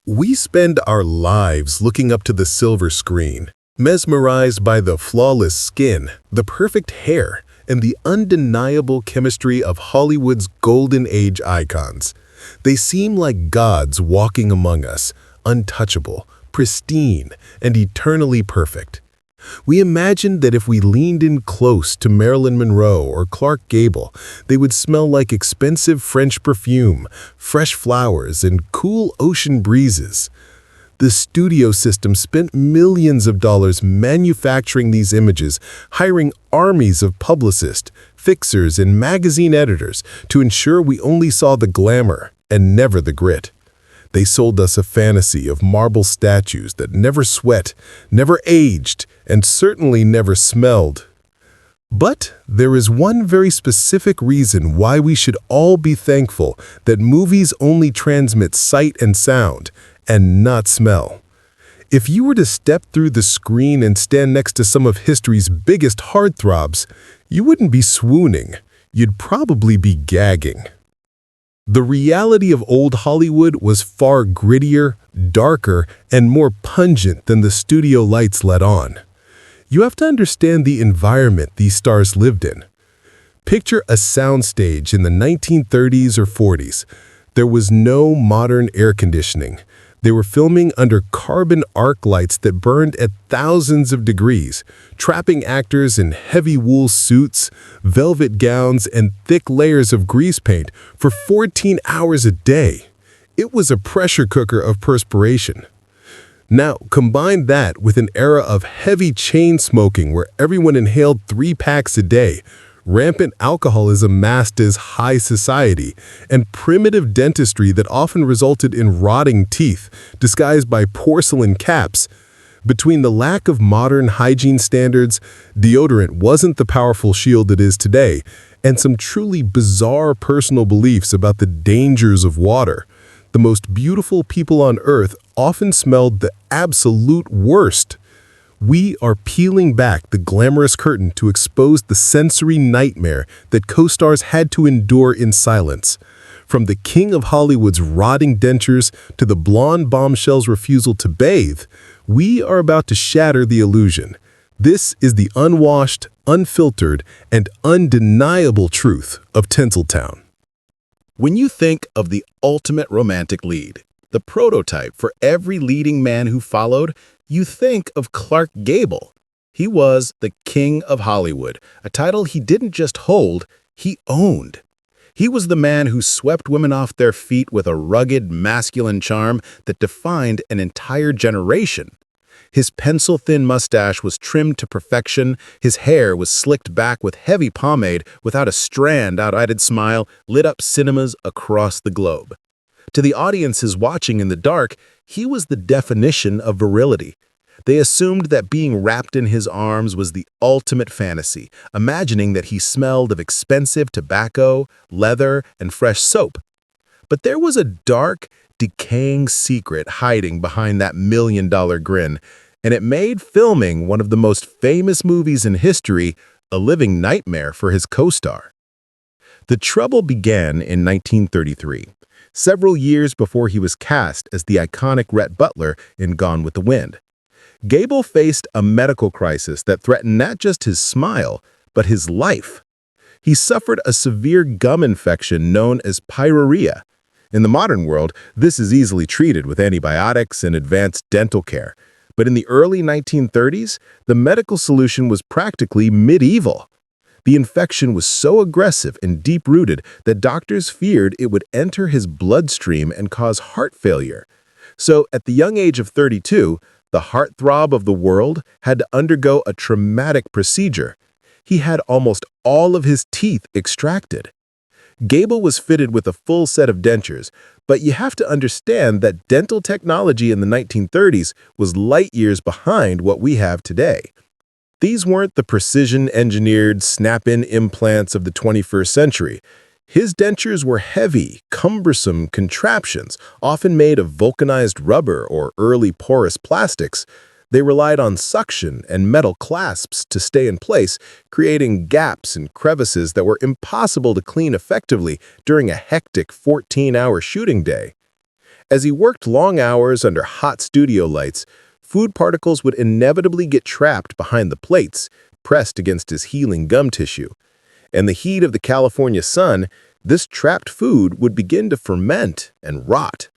We spend our lives looking up to the silver screen, mesmerized by the flawless skin, the perfect hair, and the undeniable chemistry of Hollywood's golden age icons. They seem like gods walking among us, untouchable, pristine, and eternally perfect. We imagined that if we leaned in close to Marilyn Monroe or Clark Gable, they would smell like expensive French perfume, fresh flowers, and cool ocean breezes. The studio system spent millions of dollars manufacturing these images, hiring armies of publicists, fixers, and magazine editors to ensure we only saw the glamour and never the grit. They sold us a fantasy of marble statues that never sweat, never aged, and certainly never smelled. But there is one very specific reason why we should all be thankful that movies only transmit sight and sound, and not smell. If you were to step through the screen and stand next to some of history's biggest heartthrobs, you wouldn't be swooning, you'd probably be gagging. The reality of old Hollywood was far grittier, darker, and more pungent than the studio lights let on. You have to understand the environment these stars lived in. Picture a soundstage in the 1930s or 40s. There was no modern air conditioning. They were filming under carbon arc lights that burned at thousands of degrees, trapping actors in heavy wool suits, velvet gowns, and thick layers of grease paint for 14 hours a day. It was a pressure cooker of perspiration. Now, combine that with an era of heavy chain smoking where everyone inhaled 3 packs a day, rampant alcoholism masked as high society, and primitive dentistry that often resulted in rotting teeth, disguised by porcelain caps. Between the lack of modern hygiene standards, deodorant wasn't the powerful shield it is today, and some truly bizarre personal beliefs about the dangers of water, the most beautiful people on earth often smelled the absolute worst. We are peeling back the glamorous curtain to expose the sensory nightmare that co-stars had to endure in silence. From the king of Hollywood's rotting dentures to the blonde bombshell's refusal to bathe, we are about to shatter the illusion. This is the unwashed, unfiltered, and undeniable truth of Tinseltown. When you think of the ultimate romantic lead, the prototype for every leading man who followed, you think of Clark Gable. He was the king of Hollywood, a title he didn't just hold, he owned. He was the man who swept women off their feet with a rugged, masculine charm that defined an entire generation. His pencil-thin mustache was trimmed to perfection, his hair was slicked back with heavy pomade without a strand out-eyed smile lit up cinemas across the globe. To the audiences watching in the dark, he was the definition of virility. They assumed that being wrapped in his arms was the ultimate fantasy, imagining that he smelled of expensive tobacco, leather, and fresh soap. But there was a dark, decaying secret hiding behind that million-dollar grin, and it made filming one of the most famous movies in history a living nightmare for his co-star. The trouble began in 1933. Several years before he was cast as the iconic Rhett Butler in Gone with the Wind. Gable faced a medical crisis that threatened not just his smile, but his life. He suffered a severe gum infection known as pyorrhea. In the modern world, this is easily treated with antibiotics and advanced dental care. But in the early 1930s, the medical solution was practically medieval. The infection was so aggressive and deep-rooted that doctors feared it would enter his bloodstream and cause heart failure. So, at the young age of 32, the heartthrob of the world had to undergo a traumatic procedure. He had almost all of his teeth extracted. Gable was fitted with a full set of dentures, but you have to understand that dental technology in the 1930s was light years behind what we have today. These weren't the precision-engineered, snap-in implants of the 21st century. His dentures were heavy, cumbersome contraptions, often made of vulcanized rubber or early porous plastics. They relied on suction and metal clasps to stay in place, creating gaps and crevices that were impossible to clean effectively during a hectic 14-hour shooting day. As he worked long hours under hot studio lights, food particles would inevitably get trapped behind the plates, pressed against his healing gum tissue. In the heat of the California sun, this trapped food would begin to ferment and rot.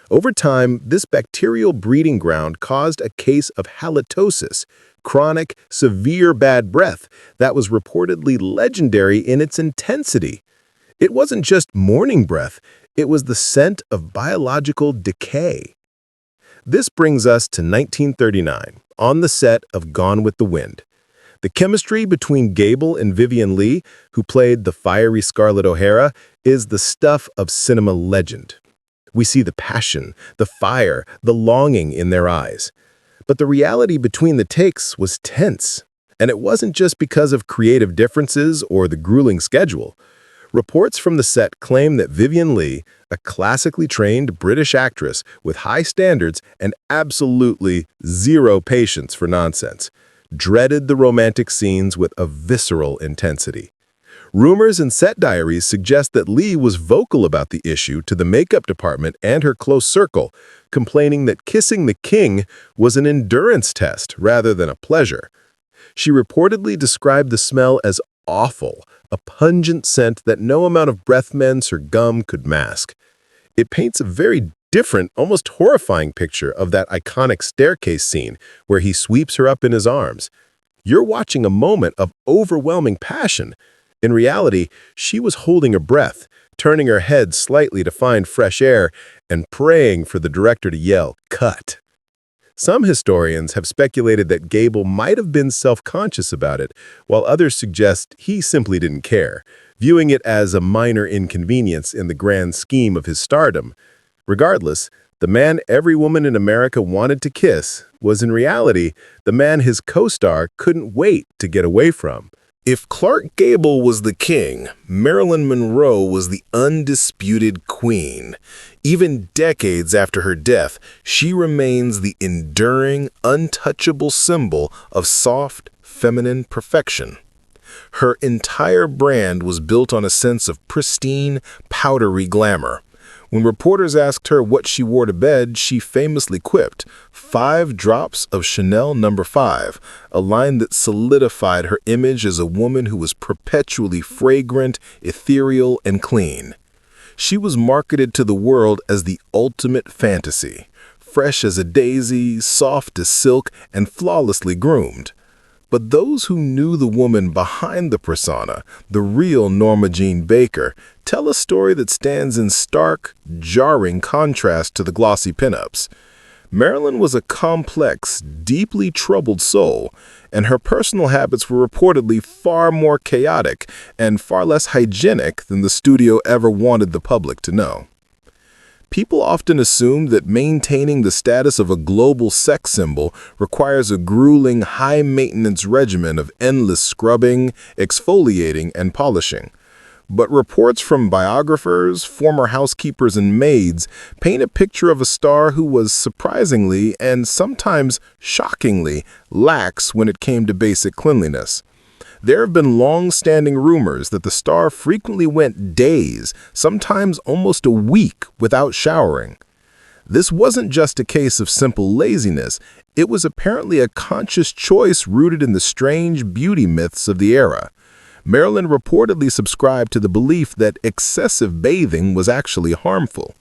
Over time, this bacterial breeding ground caused a case of halitosis, chronic, severe bad breath that was reportedly legendary in its intensity. It wasn't just morning breath, it was the scent of biological decay. This brings us to 1939, on the set of Gone with the Wind. The chemistry between Gable and Vivien Leigh, who played the fiery Scarlett O'Hara, is the stuff of cinema legend. We see the passion, the fire, the longing in their eyes. But the reality between the takes was tense. And it wasn't just because of creative differences or the grueling schedule. Reports from the set claim that Vivien Leigh, a classically trained British actress with high standards and absolutely zero patience for nonsense, dreaded the romantic scenes with a visceral intensity. Rumors and set diaries suggest that Leigh was vocal about the issue to the makeup department and her close circle, complaining that kissing the king was an endurance test rather than a pleasure. She reportedly described the smell as awful, a pungent scent that no amount of breath mints or gum could mask. It paints a very different, almost horrifying picture of that iconic staircase scene where he sweeps her up in his arms. You're watching a moment of overwhelming passion. In reality, she was holding her breath, turning her head slightly to find fresh air, and praying for the director to yell, "Cut." Some historians have speculated that Gable might have been self-conscious about it, while others suggest he simply didn't care, viewing it as a minor inconvenience in the grand scheme of his stardom. Regardless, the man every woman in America wanted to kiss was in reality the man his co-star couldn't wait to get away from. If Clark Gable was the king, Marilyn Monroe was the undisputed queen. Even decades after her death, she remains the enduring, untouchable symbol of soft, feminine perfection. Her entire brand was built on a sense of pristine, powdery glamour. When reporters asked her what she wore to bed, she famously quipped, "5 drops of Chanel No. 5, a line that solidified her image as a woman who was perpetually fragrant, ethereal, and clean. She was marketed to the world as the ultimate fantasy, fresh as a daisy, soft as silk, and flawlessly groomed. But those who knew the woman behind the persona, the real Norma Jean Baker, tell a story that stands in stark, jarring contrast to the glossy pinups. Marilyn was a complex, deeply troubled soul, and her personal habits were reportedly far more chaotic and far less hygienic than the studio ever wanted the public to know. People often assume that maintaining the status of a global sex symbol requires a grueling, high-maintenance regimen of endless scrubbing, exfoliating, and polishing. But reports from biographers, former housekeepers, and maids paint a picture of a star who was surprisingly and sometimes shockingly lax when it came to basic cleanliness. There have been long-standing rumors that the star frequently went days, sometimes almost a week, without showering. This wasn't just a case of simple laziness. It was apparently a conscious choice rooted in the strange beauty myths of the era. Marilyn reportedly subscribed to the belief that excessive bathing was actually harmful.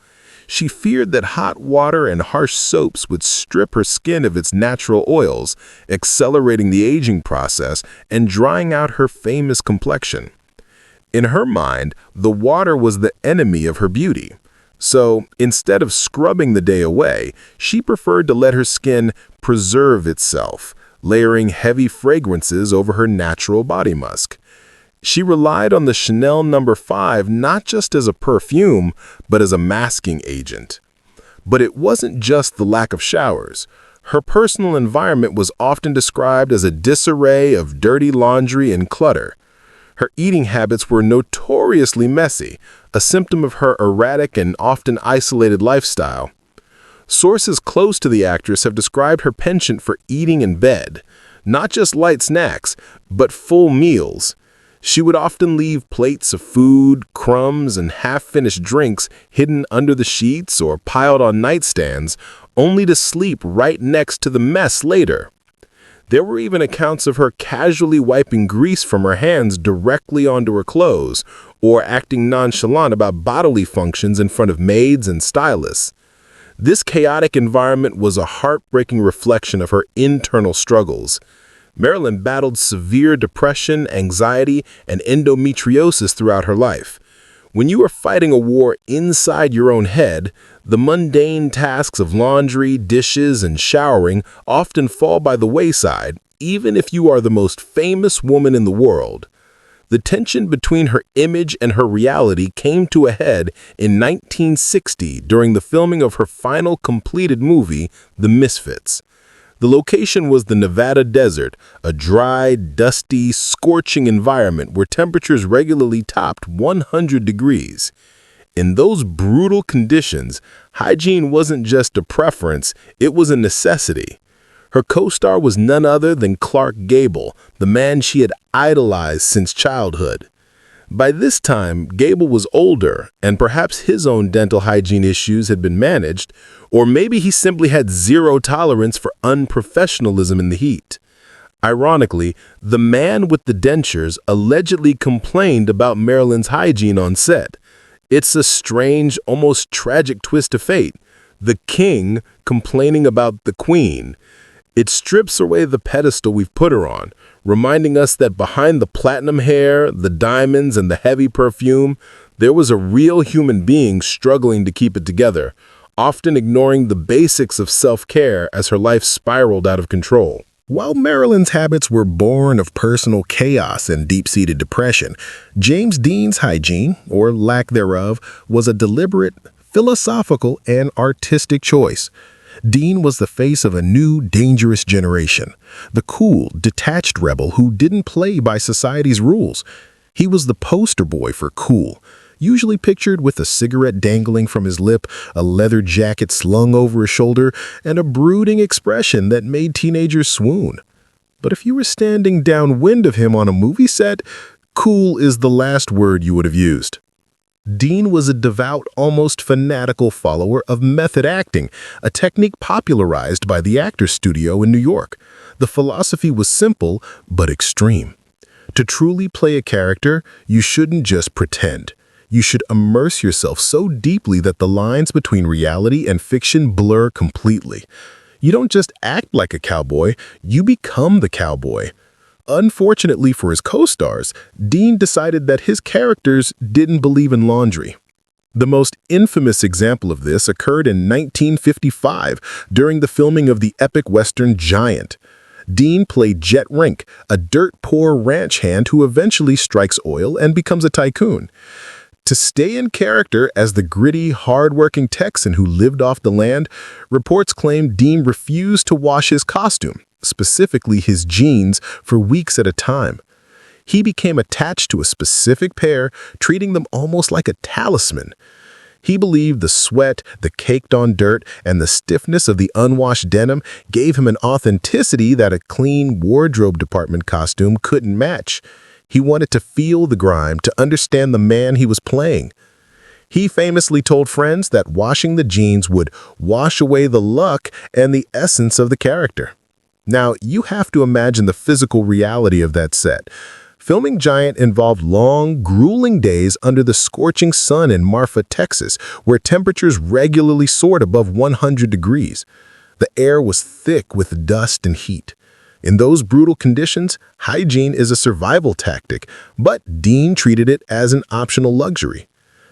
She feared that hot water and harsh soaps would strip her skin of its natural oils, accelerating the aging process and drying out her famous complexion. In her mind, the water was the enemy of her beauty. So, instead of scrubbing the day away, she preferred to let her skin preserve itself, layering heavy fragrances over her natural body musk. She relied on the Chanel No. 5 not just as a perfume, but as a masking agent. But it wasn't just the lack of showers. Her personal environment was often described as a disarray of dirty laundry and clutter. Her eating habits were notoriously messy, a symptom of her erratic and often isolated lifestyle. Sources close to the actress have described her penchant for eating in bed, not just light snacks, but full meals. She would often leave plates of food, crumbs, and half-finished drinks hidden under the sheets or piled on nightstands, only to sleep right next to the mess later. There were even accounts of her casually wiping grease from her hands directly onto her clothes, or acting nonchalant about bodily functions in front of maids and stylists. This chaotic environment was a heartbreaking reflection of her internal struggles. Marilyn battled severe depression, anxiety, and endometriosis throughout her life. When you are fighting a war inside your own head, the mundane tasks of laundry, dishes, and showering often fall by the wayside, even if you are the most famous woman in the world. The tension between her image and her reality came to a head in 1960 during the filming of her final completed movie, The Misfits. The location was the Nevada desert, a dry, dusty, scorching environment where temperatures regularly topped 100 degrees. In those brutal conditions, hygiene wasn't just a preference, it was a necessity. Her co-star was none other than Clark Gable, the man she had idolized since childhood. By this time, Gable was older, and perhaps his own dental hygiene issues had been managed, or maybe he simply had zero tolerance for unprofessionalism in the heat. Ironically, the man with the dentures allegedly complained about Marilyn's hygiene on set. It's a strange, almost tragic twist of fate. The king complaining about the queen. It strips away the pedestal we've put her on, reminding us that behind the platinum hair, the diamonds, and the heavy perfume, there was a real human being struggling to keep it together, often ignoring the basics of self-care as her life spiraled out of control. While Marilyn's habits were born of personal chaos and deep-seated depression, James Dean's hygiene, or lack thereof, was a deliberate, philosophical, and artistic choice. Dean was the face of a new, dangerous generation, the cool, detached rebel who didn't play by society's rules. He was the poster boy for cool, usually pictured with a cigarette dangling from his lip, a leather jacket slung over his shoulder, and a brooding expression that made teenagers swoon. But if you were standing downwind of him on a movie set, cool is the last word you would have used. Dean was a devout, almost fanatical follower of method acting, a technique popularized by the Actors Studio in New York. The philosophy was simple, but extreme. To truly play a character, you shouldn't just pretend. You should immerse yourself so deeply that the lines between reality and fiction blur completely. You don't just act like a cowboy, you become the cowboy. Unfortunately for his co-stars, Dean decided that his characters didn't believe in laundry. The most infamous example of this occurred in 1955 during the filming of the epic western Giant. Dean played Jet Rink, a dirt-poor ranch hand who eventually strikes oil and becomes a tycoon. To stay in character as the gritty, hard-working Texan who lived off the land, reports claim Dean refused to wash his costume, specifically his jeans, for weeks at a time. He became attached to a specific pair, treating them almost like a talisman. He believed the sweat, the caked-on dirt, and the stiffness of the unwashed denim gave him an authenticity that a clean wardrobe department costume couldn't match. He wanted to feel the grime, to understand the man he was playing. He famously told friends that washing the jeans would wash away the luck and the essence of the character. Now, you have to imagine the physical reality of that set. Filming Giant involved long, grueling days under the scorching sun in Marfa, Texas, where temperatures regularly soared above 100 degrees. The air was thick with dust and heat. In those brutal conditions, hygiene is a survival tactic, but Dean treated it as an optional luxury.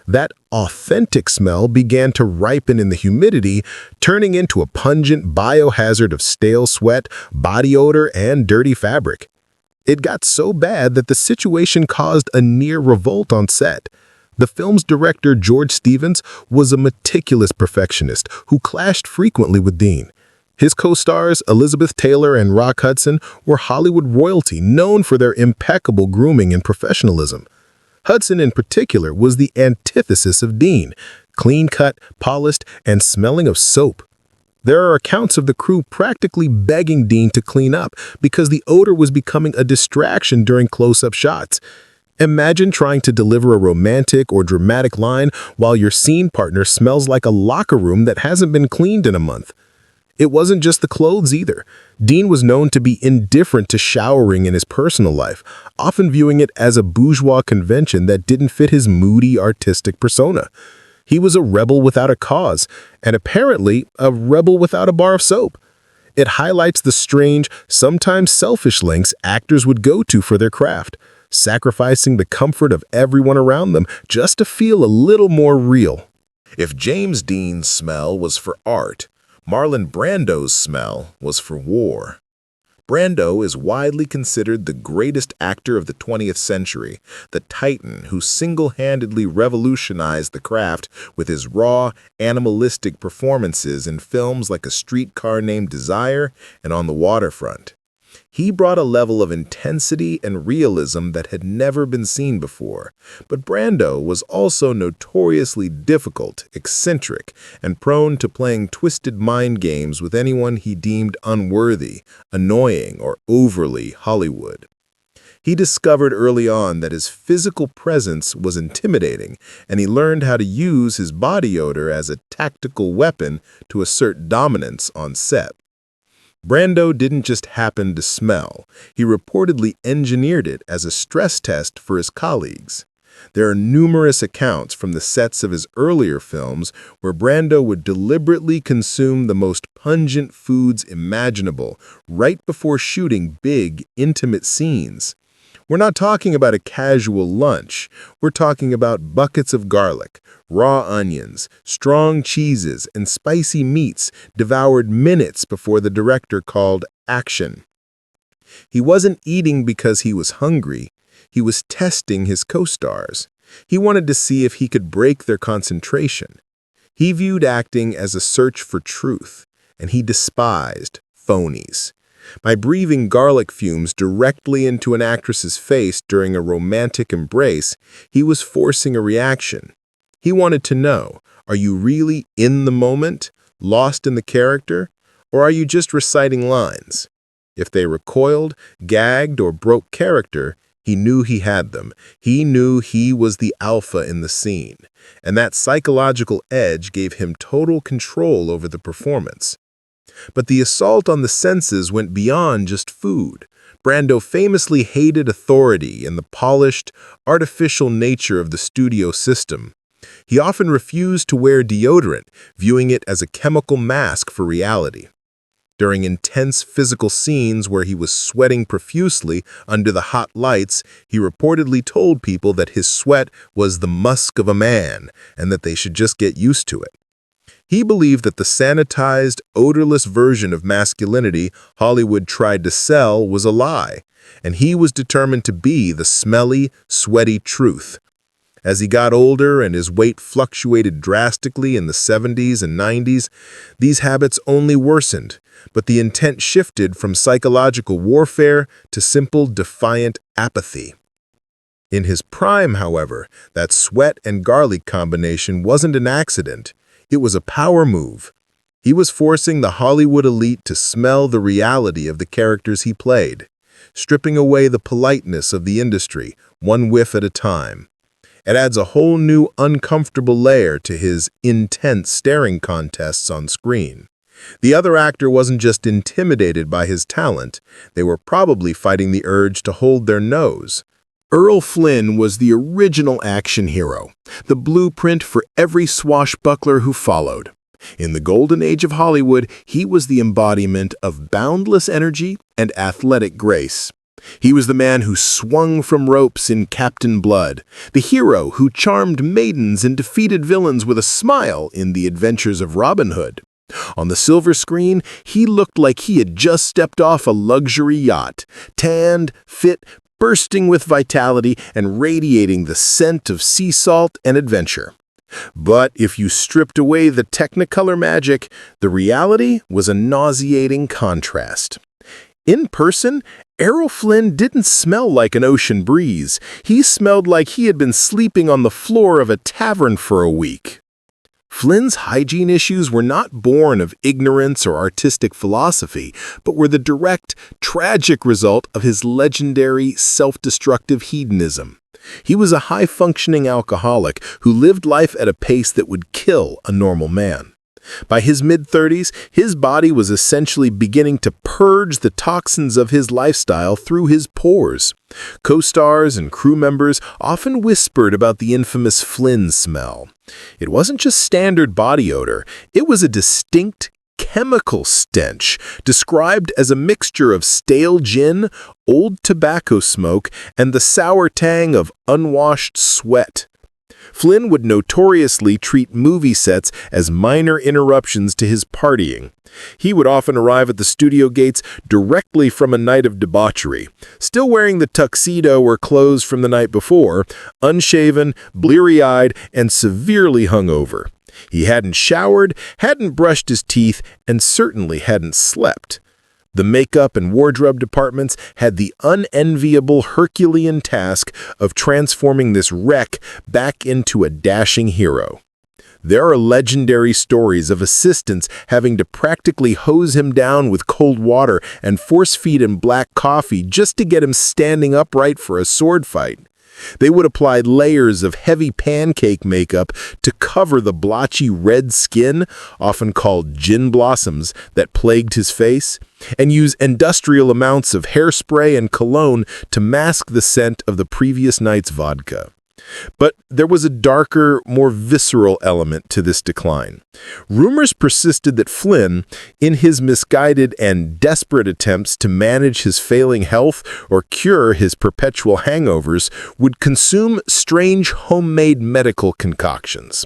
That authentic smell began to ripen in the humidity, turning into a pungent biohazard of stale sweat, body odor, and dirty fabric. It got so bad that the situation caused a near revolt on set. The film's director, George Stevens, was a meticulous perfectionist who clashed frequently with Dean. His co-stars, Elizabeth Taylor and Rock Hudson, were Hollywood royalty known for their impeccable grooming and professionalism. Hudson, in particular, was the antithesis of Dean, clean-cut, polished, and smelling of soap. There are accounts of the crew practically begging Dean to clean up because the odor was becoming a distraction during close-up shots. Imagine trying to deliver a romantic or dramatic line while your scene partner smells like a locker room that hasn't been cleaned in a month. It wasn't just the clothes either. Dean was known to be indifferent to showering in his personal life, often viewing it as a bourgeois convention that didn't fit his moody, artistic persona. He was a rebel without a cause, and apparently a rebel without a bar of soap. It highlights the strange, sometimes selfish lengths actors would go to for their craft, sacrificing the comfort of everyone around them just to feel a little more real. If James Dean's smell was for art, Marlon Brando's smell was for war. Brando is widely considered the greatest actor of the 20th century, the titan who single-handedly revolutionized the craft with his raw, animalistic performances in films like A Streetcar Named Desire and On the Waterfront. He brought a level of intensity and realism that had never been seen before, but Brando was also notoriously difficult, eccentric, and prone to playing twisted mind games with anyone he deemed unworthy, annoying, or overly Hollywood. He discovered early on that his physical presence was intimidating, and he learned how to use his body odor as a tactical weapon to assert dominance on set. Brando didn't just happen to smell. He reportedly engineered it as a stress test for his colleagues. There are numerous accounts from the sets of his earlier films where Brando would deliberately consume the most pungent foods imaginable right before shooting big, intimate scenes. We're not talking about a casual lunch. We're talking about buckets of garlic, raw onions, strong cheeses, and spicy meats devoured minutes before the director called action. He wasn't eating because he was hungry. He was testing his co-stars. He wanted to see if he could break their concentration. He viewed acting as a search for truth, and he despised phonies. By breathing garlic fumes directly into an actress's face during a romantic embrace, he was forcing a reaction. He wanted to know, are you really in the moment, lost in the character, or are you just reciting lines? If they recoiled, gagged, or broke character, he knew he had them. He knew he was the alpha in the scene, and that psychological edge gave him total control over the performance. But the assault on the senses went beyond just food. Brando famously hated authority and the polished, artificial nature of the studio system. He often refused to wear deodorant, viewing it as a chemical mask for reality. During intense physical scenes where he was sweating profusely under the hot lights, he reportedly told people that his sweat was the musk of a man and that they should just get used to it. He believed that the sanitized, odorless version of masculinity Hollywood tried to sell was a lie, and he was determined to be the smelly, sweaty truth. As he got older and his weight fluctuated drastically in the 70s and 90s, these habits only worsened, but the intent shifted from psychological warfare to simple, defiant apathy. In his prime, however, that sweat and garlic combination wasn't an accident. It was a power move. He was forcing the Hollywood elite to smell the reality of the characters he played, stripping away the politeness of the industry, one whiff at a time. It adds a whole new uncomfortable layer to his intense staring contests on screen. The other actor wasn't just intimidated by his talent, they were probably fighting the urge to hold their nose. Errol Flynn was the original action hero, the blueprint for every swashbuckler who followed. In the golden age of Hollywood, he was the embodiment of boundless energy and athletic grace. He was the man who swung from ropes in Captain Blood, the hero who charmed maidens and defeated villains with a smile in The Adventures of Robin Hood. On the silver screen, he looked like he had just stepped off a luxury yacht, tanned, fit, bursting with vitality and radiating the scent of sea salt and adventure. But if you stripped away the Technicolor magic, the reality was a nauseating contrast. In person, Errol Flynn didn't smell like an ocean breeze. He smelled like he had been sleeping on the floor of a tavern for a week. Flynn's hygiene issues were not born of ignorance or artistic philosophy, but were the direct, tragic result of his legendary self-destructive hedonism. He was a high-functioning alcoholic who lived life at a pace that would kill a normal man. By his mid-30s, his body was essentially beginning to purge the toxins of his lifestyle through his pores. Co-stars and crew members often whispered about the infamous Flynn smell. It wasn't just standard body odor, it was a distinct chemical stench, described as a mixture of stale gin, old tobacco smoke, and the sour tang of unwashed sweat. Flynn would notoriously treat movie sets as minor interruptions to his partying. He would often arrive at the studio gates directly from a night of debauchery, still wearing the tuxedo or clothes from the night before, unshaven, bleary-eyed, and severely hungover. He hadn't showered, hadn't brushed his teeth, and certainly hadn't slept. The makeup and wardrobe departments had the unenviable Herculean task of transforming this wreck back into a dashing hero. There are legendary stories of assistants having to practically hose him down with cold water and force-feed him black coffee just to get him standing upright for a sword fight. They would apply layers of heavy pancake makeup to cover the blotchy red skin, often called gin blossoms, that plagued his face, and use industrial amounts of hairspray and cologne to mask the scent of the previous night's vodka. But there was a darker, more visceral element to this decline. Rumors persisted that Flynn, in his misguided and desperate attempts to manage his failing health or cure his perpetual hangovers, would consume strange homemade medical concoctions.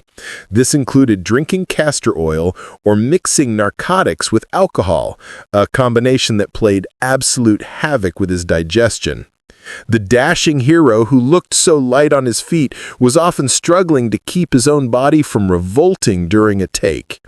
This included drinking castor oil or mixing narcotics with alcohol, a combination that played absolute havoc with his digestion. The dashing hero who looked so light on his feet was often struggling to keep his own body from revolting during a take.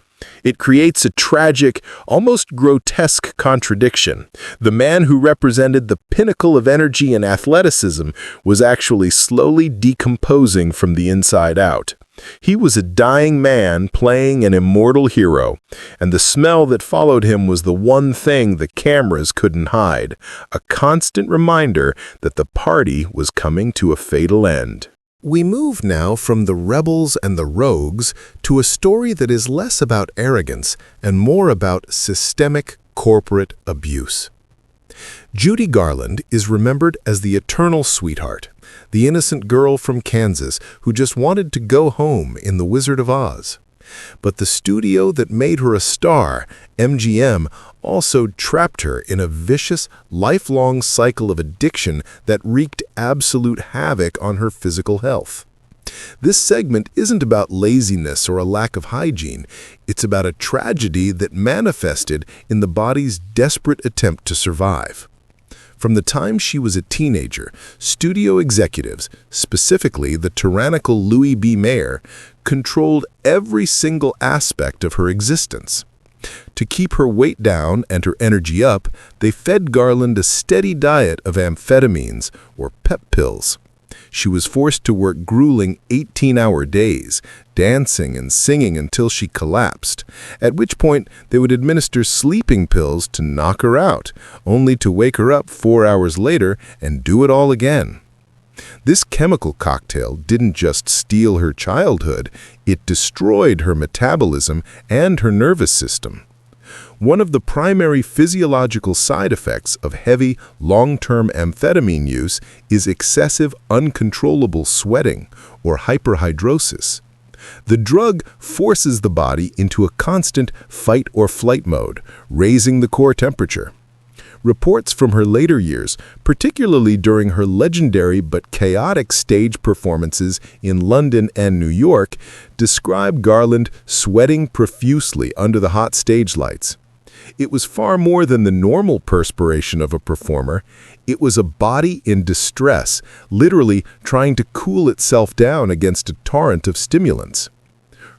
It creates a tragic, almost grotesque contradiction. The man who represented the pinnacle of energy and athleticism was actually slowly decomposing from the inside out. He was a dying man playing an immortal hero, and the smell that followed him was the one thing the cameras couldn't hide, a constant reminder that the party was coming to a fatal end. We move now from the rebels and the rogues to a story that is less about arrogance and more about systemic corporate abuse. Judy Garland is remembered as the eternal sweetheart, the innocent girl from Kansas who just wanted to go home in The Wizard of Oz. But the studio that made her a star, MGM, also trapped her in a vicious, lifelong cycle of addiction that wreaked absolute havoc on her physical health. This segment isn't about laziness or a lack of hygiene. It's about a tragedy that manifested in the body's desperate attempt to survive. From the time she was a teenager, studio executives, specifically the tyrannical Louis B. Mayer, controlled every single aspect of her existence. To keep her weight down and her energy up, they fed Garland a steady diet of amphetamines, or pep pills. She was forced to work grueling 18-hour days, dancing and singing until she collapsed, at which point they would administer sleeping pills to knock her out, only to wake her up 4 hours later and do it all again. This chemical cocktail didn't just steal her childhood, it destroyed her metabolism and her nervous system. One of the primary physiological side effects of heavy, long-term amphetamine use is excessive, uncontrollable sweating, or hyperhidrosis. The drug forces the body into a constant fight-or-flight mode, raising the core temperature. Reports from her later years, particularly during her legendary but chaotic stage performances in London and New York, describe Garland sweating profusely under the hot stage lights. It was far more than the normal perspiration of a performer. It was a body in distress, literally trying to cool itself down against a torrent of stimulants.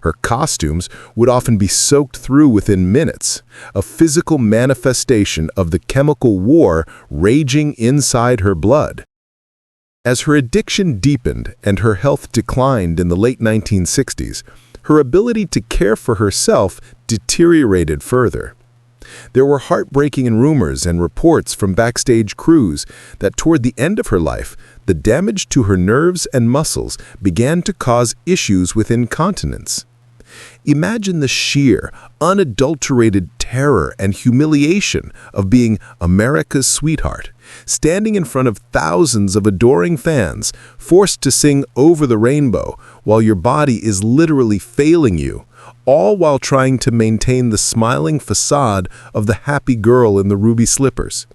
Her costumes would often be soaked through within minutes, a physical manifestation of the chemical war raging inside her blood. As her addiction deepened and her health declined in the late 1960s, her ability to care for herself deteriorated further. There were heartbreaking rumors and reports from backstage crews that toward the end of her life, the damage to her nerves and muscles began to cause issues with incontinence. Imagine the sheer, unadulterated terror and humiliation of being America's sweetheart, standing in front of thousands of adoring fans, forced to sing Over the Rainbow while your body is literally failing you, all while trying to maintain the smiling facade of the happy girl in the ruby slippers.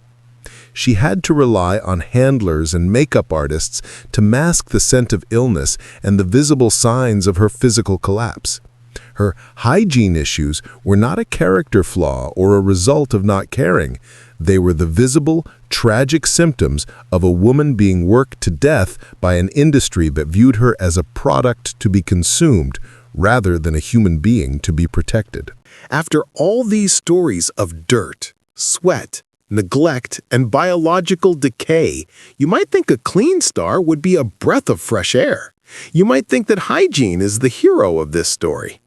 She had to rely on handlers and makeup artists to mask the scent of illness and the visible signs of her physical collapse. Her hygiene issues were not a character flaw or a result of not caring. They were the visible, tragic symptoms of a woman being worked to death by an industry that viewed her as a product to be consumed, rather than a human being to be protected. After all these stories of dirt, sweat, neglect, and biological decay, you might think a clean star would be a breath of fresh air. You might think that Hygiene is the hero of this story.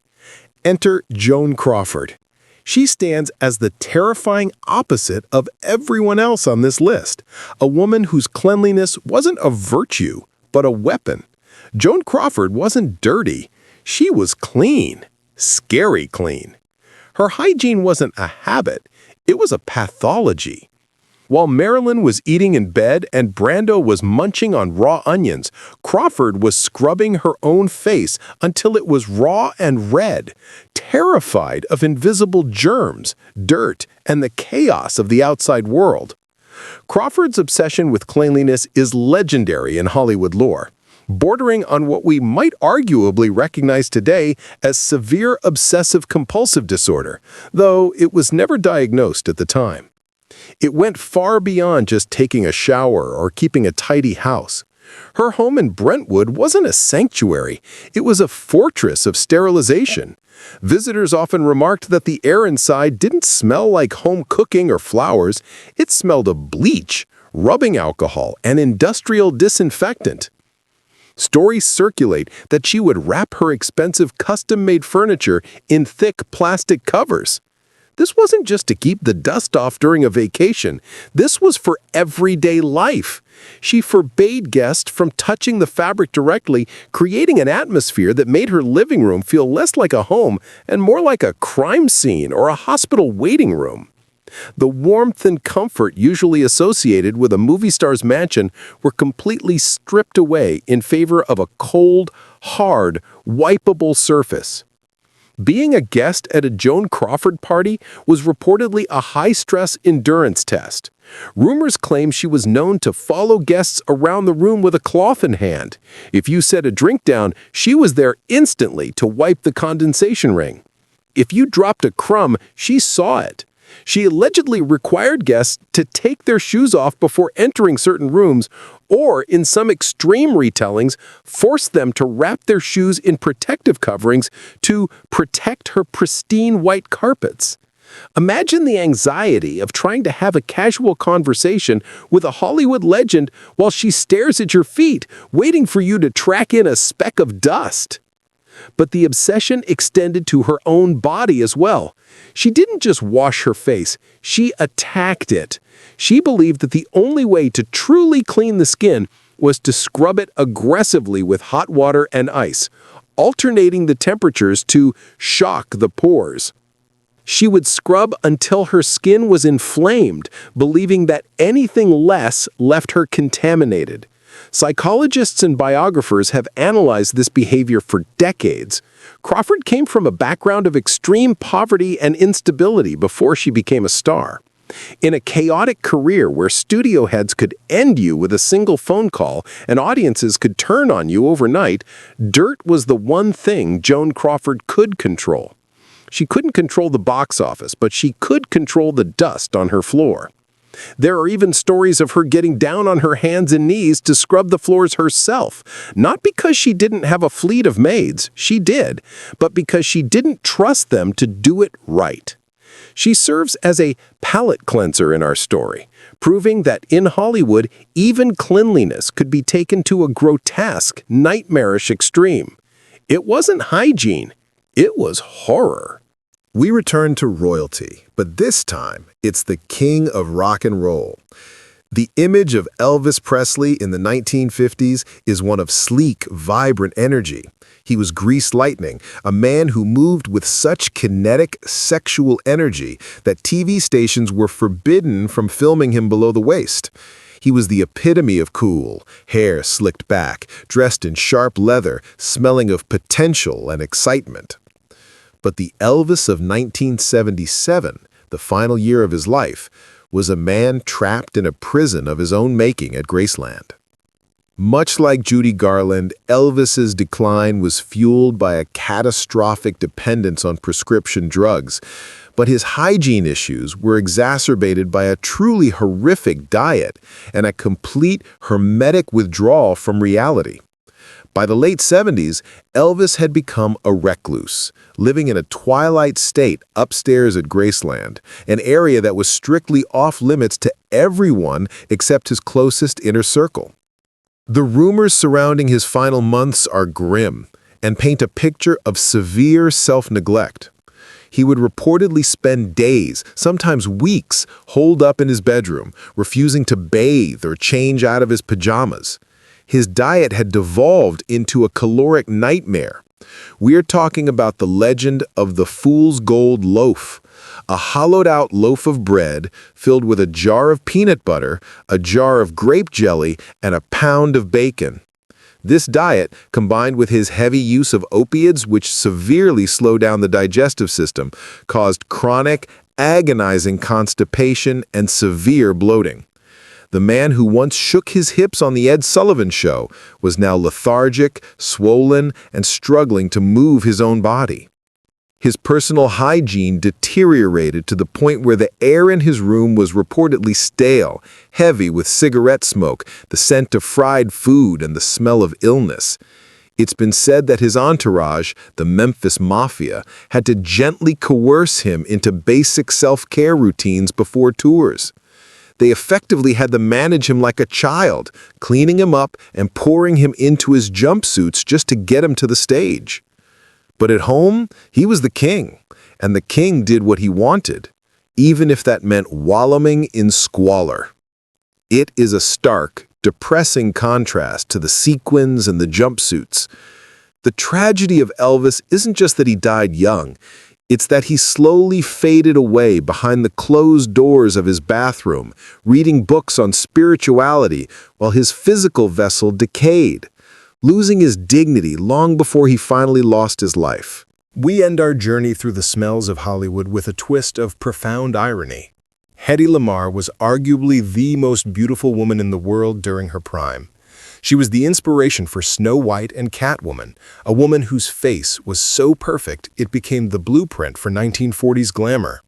Enter Joan Crawford. She stands as the terrifying opposite of everyone else on this list, a woman whose cleanliness wasn't a virtue, but a weapon. Joan Crawford wasn't dirty. She was clean, scary clean. Her hygiene wasn't a habit, it was a pathology. While Marilyn was eating in bed and Brando was munching on raw onions, Crawford was scrubbing her own face until it was raw and red, terrified of invisible germs, dirt, and the chaos of the outside world. Crawford's obsession with cleanliness is legendary in Hollywood lore, bordering on what we might arguably recognize today as severe obsessive-compulsive disorder, though it was never diagnosed at the time. It went far beyond just taking a shower or keeping a tidy house. Her home in Brentwood wasn't a sanctuary, it was a fortress of sterilization. Visitors often remarked that the air inside didn't smell like home cooking or flowers, it smelled of bleach, rubbing alcohol, and industrial disinfectant. Stories circulate that she would wrap her expensive custom-made furniture in thick plastic covers. This wasn't just to keep the dust off during a vacation. This was for everyday life. She forbade guests from touching the fabric directly, creating an atmosphere that made her living room feel less like a home and more like a crime scene or a hospital waiting room. The warmth and comfort usually associated with a movie star's mansion were completely stripped away in favor of a cold, hard, wipeable surface. Being a guest at a Joan Crawford party was reportedly a high-stress endurance test. Rumors claim she was known to follow guests around the room with a cloth in hand. If you set a drink down, she was there instantly to wipe the condensation ring. If you dropped a crumb, she saw it. She allegedly required guests to take their shoes off before entering certain rooms, or, in some extreme retellings, forced them to wrap their shoes in protective coverings to protect her pristine white carpets. Imagine the anxiety of trying to have a casual conversation with a Hollywood legend while she stares at your feet, waiting for you to track in a speck of dust. But the obsession extended to her own body as well. She didn't just wash her face, she attacked it. She believed that the only way to truly clean the skin was to scrub it aggressively with hot water and ice, alternating the temperatures to shock the pores. She would scrub until her skin was inflamed, believing that anything less left her contaminated. Psychologists and biographers have analyzed this behavior for decades. Crawford came from a background of extreme poverty and instability before she became a star. In a chaotic career where studio heads could end you with a single phone call and audiences could turn on you overnight, dirt was the one thing Joan Crawford could control. She couldn't control the box office, but she could control the dust on her floor. There are even stories of her getting down on her hands and knees to scrub the floors herself, not because she didn't have a fleet of maids, she did, but because she didn't trust them to do it right. She serves as a palate cleanser in our story, proving that in Hollywood, even cleanliness could be taken to a grotesque, nightmarish extreme. It wasn't hygiene, it was horror. We return to royalty, but this time it's the king of rock and roll. The image of Elvis Presley in the 1950s is one of sleek, vibrant energy. He was greased lightning, a man who moved with such kinetic, sexual energy that TV stations were forbidden from filming him below the waist. He was the epitome of cool, hair slicked back, dressed in sharp leather, smelling of potential and excitement. But the Elvis of 1977, the final year of his life, was a man trapped in a prison of his own making at Graceland. Much like Judy Garland, Elvis's decline was fueled by a catastrophic dependence on prescription drugs, but his hygiene issues were exacerbated by a truly horrific diet and a complete hermetic withdrawal from reality. By the late 70s, Elvis had become a recluse, living in a twilight state upstairs at Graceland, an area that was strictly off-limits to everyone except his closest inner circle. The rumors surrounding his final months are grim and paint a picture of severe self-neglect. He would reportedly spend days, sometimes weeks, holed up in his bedroom, refusing to bathe or change out of his pajamas. His diet had devolved into a caloric nightmare. We're talking about the legend of the fool's gold loaf, a hollowed-out loaf of bread filled with a jar of peanut butter, a jar of grape jelly, and a pound of bacon. This diet, combined with his heavy use of opiates which severely slow down the digestive system, caused chronic, agonizing constipation and severe bloating. The man who once shook his hips on the Ed Sullivan Show was now lethargic, swollen, and struggling to move his own body. His personal hygiene deteriorated to the point where the air in his room was reportedly stale, heavy with cigarette smoke, the scent of fried food, and the smell of illness. It's been said that his entourage, the Memphis Mafia, had to gently coerce him into basic self-care routines before tours. They effectively had to manage him like a child, cleaning him up and pouring him into his jumpsuits just to get him to the stage. But at home, he was the king, and the king did what he wanted, even if that meant wallowing in squalor. It is a stark, depressing contrast to the sequins and the jumpsuits. The tragedy of Elvis isn't just that he died young, it's that he slowly faded away behind the closed doors of his bathroom, reading books on spirituality while his physical vessel decayed, losing his dignity long before he finally lost his life. We end our journey through the smells of Hollywood with a twist of profound irony. Hedy Lamarr was arguably the most beautiful woman in the world during her prime. She was the inspiration for Snow White and Catwoman, a woman whose face was so perfect it became the blueprint for 1940s glamour.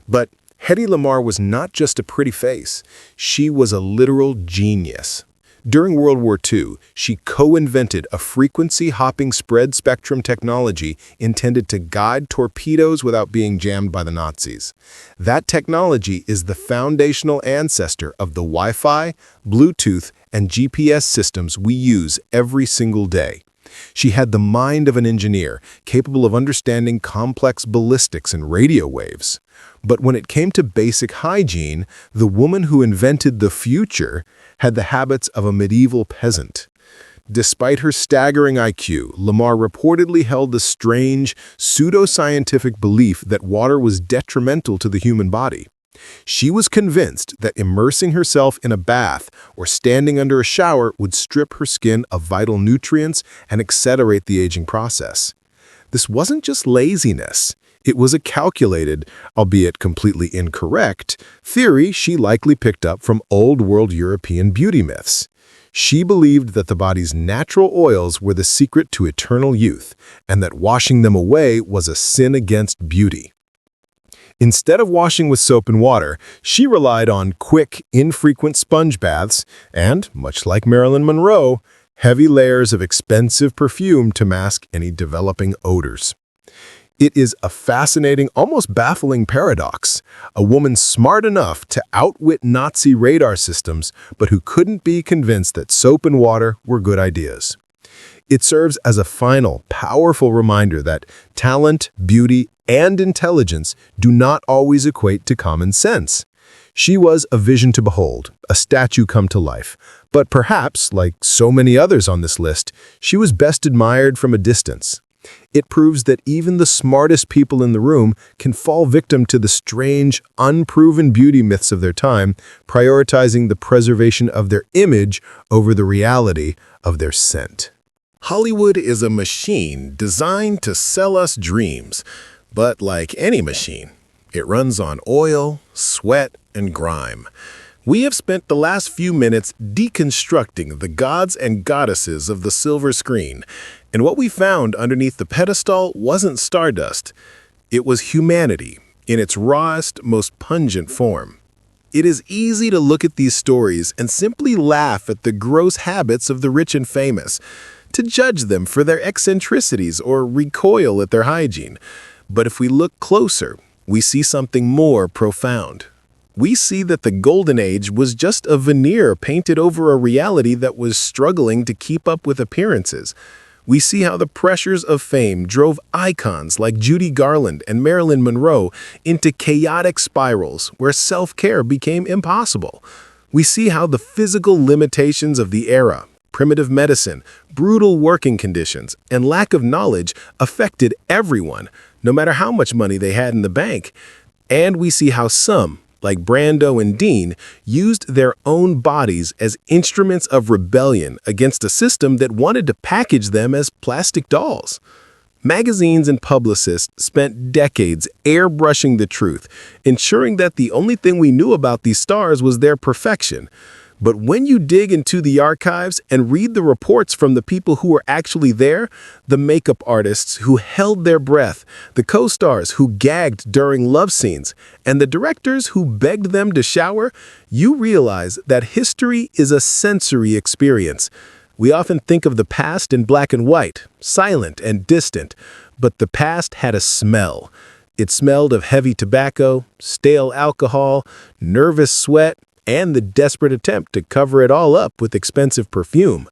But Hedy Lamarr was not just a pretty face, she was a literal genius. During World War II, she co-invented a frequency-hopping spread-spectrum technology intended to guide torpedoes without being jammed by the Nazis. That technology is the foundational ancestor of the Wi-Fi, Bluetooth, and GPS systems we use every single day. She had the mind of an engineer, capable of understanding complex ballistics and radio waves. But when it came to basic hygiene, the woman who invented the future had the habits of a medieval peasant. Despite her staggering IQ, Lamarr reportedly held the strange, pseudoscientific belief that water was detrimental to the human body. She was convinced that immersing herself in a bath or standing under a shower would strip her skin of vital nutrients and accelerate the aging process. This wasn't just laziness. It was a calculated, albeit completely incorrect, theory she likely picked up from old-world European beauty myths. She believed that the body's natural oils were the secret to eternal youth, and that washing them away was a sin against beauty. Instead of washing with soap and water, she relied on quick, infrequent sponge baths and, much like Marilyn Monroe, heavy layers of expensive perfume to mask any developing odors. It is a fascinating, almost baffling paradox. A woman smart enough to outwit Nazi radar systems, but who couldn't be convinced that soap and water were good ideas. It serves as a final, powerful reminder that talent, beauty, and intelligence do not always equate to common sense. She was a vision to behold, a statue come to life. But perhaps, like so many others on this list, she was best admired from a distance. It proves that even the smartest people in the room can fall victim to the strange, unproven beauty myths of their time, prioritizing the preservation of their image over the reality of their scent. Hollywood is a machine designed to sell us dreams. But like any machine, it runs on oil, sweat, and grime. We have spent the last few minutes deconstructing the gods and goddesses of the silver screen, and what we found underneath the pedestal wasn't stardust. It was humanity in its rawest, most pungent form. It is easy to look at these stories and simply laugh at the gross habits of the rich and famous, to judge them for their eccentricities or recoil at their hygiene. But if we look closer, we see something more profound. We see that the Golden Age was just a veneer painted over a reality that was struggling to keep up with appearances. We see how the pressures of fame drove icons like Judy Garland and Marilyn Monroe into chaotic spirals where self-care became impossible. We see how the physical limitations of the era, primitive medicine, brutal working conditions, and lack of knowledge affected everyone, no matter how much money they had in the bank. And we see how some, like Brando and Dean, used their own bodies as instruments of rebellion against a system that wanted to package them as plastic dolls. Magazines and publicists spent decades airbrushing the truth, ensuring that the only thing we knew about these stars was their perfection. But when you dig into the archives and read the reports from the people who were actually there, the makeup artists who held their breath, the co-stars who gagged during love scenes, and the directors who begged them to shower, you realize that history is a sensory experience. We often think of the past in black and white, silent and distant, but the past had a smell. It smelled of heavy tobacco, stale alcohol, nervous sweat, and the desperate attempt to cover it all up with expensive perfume.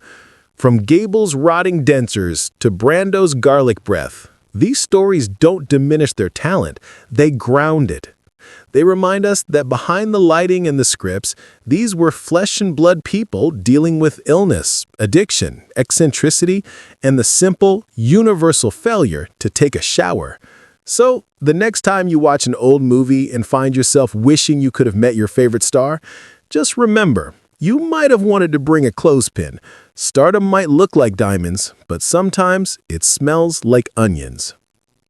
From Gable's rotting dentures to Brando's garlic breath, these stories don't diminish their talent, they ground it. They remind us that behind the lighting and the scripts, these were flesh and blood people dealing with illness, addiction, eccentricity, and the simple, universal failure to take a shower. So, the next time you watch an old movie and find yourself wishing you could have met your favorite star, just remember, you might have wanted to bring a clothespin. Stardom might look like diamonds, but sometimes it smells like onions.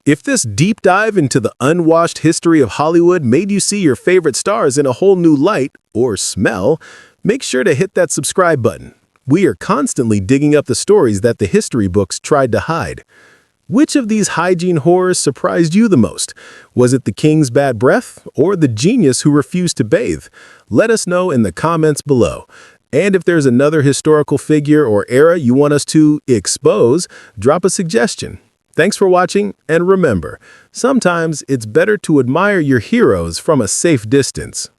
If this deep dive into the unwashed history of Hollywood made you see your favorite stars in a whole new light, or smell, make sure to hit that subscribe button. We are constantly digging up the stories that the history books tried to hide. Which of these hygiene horrors surprised you the most? Was it the king's bad breath or the genius who refused to bathe? Let us know in the comments below. And if there's another historical figure or era you want us to expose, drop a suggestion. Thanks for watching, and remember, sometimes it's better to admire your heroes from a safe distance.